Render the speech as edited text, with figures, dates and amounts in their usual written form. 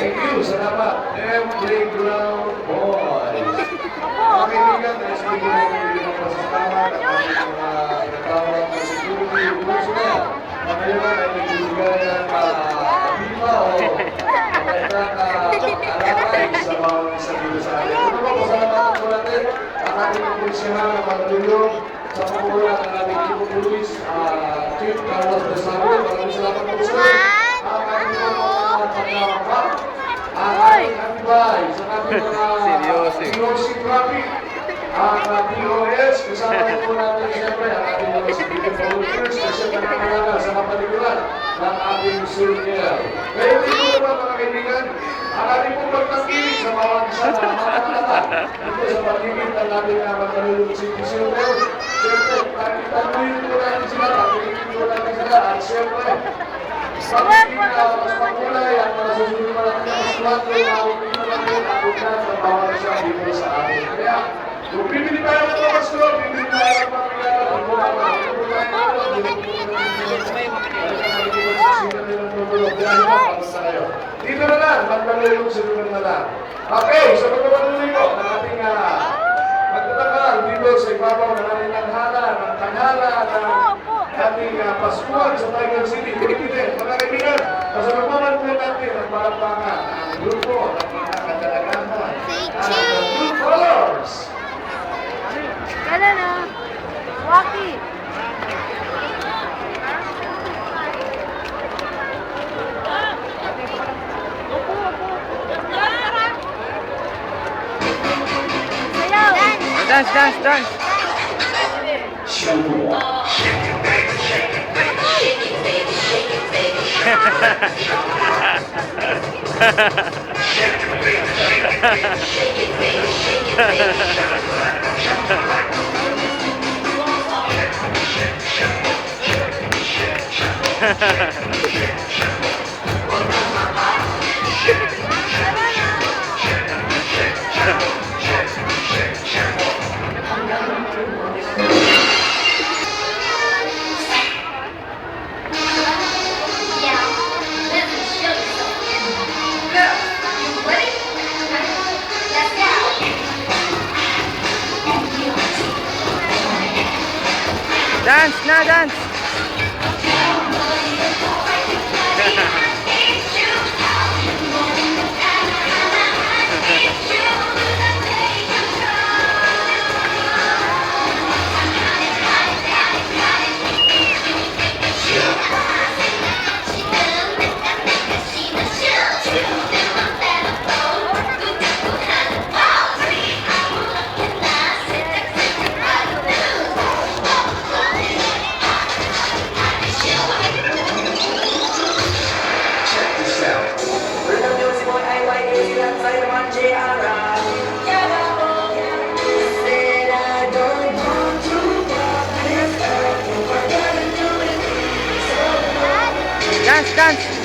Thank you, salamat. Playground Boy. Mga kaibigan, dahil sa hindi natin ng pasasalamat at ating mga natawag na security rules na yan. Ngayon ay nagbibigay ng biba o magandang alakay sa bawat isang dito sa atin. Ito po, pasalamatan po natin ang ating pulisyahan na matulong sa pagkulang ng ating Chief Police, Chief Carlos de Santo. Maraming salamat po sa ang ating mga pagkakabak. Ang ating antibay sa ating mga COC traffic, ang POS, kasama po natin siyempre ang ating mga security volunteers na siya nanangalaga sa kapaliguran ng ating surgeon. Ngayon din po naman mga kaibigan, ang ating pong pagtangkilig sa bawat isa na makalala dito sa paligid ng ating matalulong surgeon. Siyempre, tanungin po natin sila, tanungin po natin sila, at siyempre, mas makulay ang mga susunod na natin ang swat na mautin na natin ang bukan sa bawat isa dito sa atin. Kaya, kung bibili tayo ng mga store, bibili tayo ng mga pagkakala, ang bukan na dito na lang, magpalulong sa lugar na lang. Okay, sa pagpapatuloy ko ng ating magtatakal dito sa ibabaw ng ating tanghala ng ating Pascual sa Tiger City. Pilipitin, mga kaibigan, sa magmaman po natin ang palakpakan ang grupo ng mga kadalagahan ang Blue Colors. Kala na, Rocky. Dance. Dance. Dance.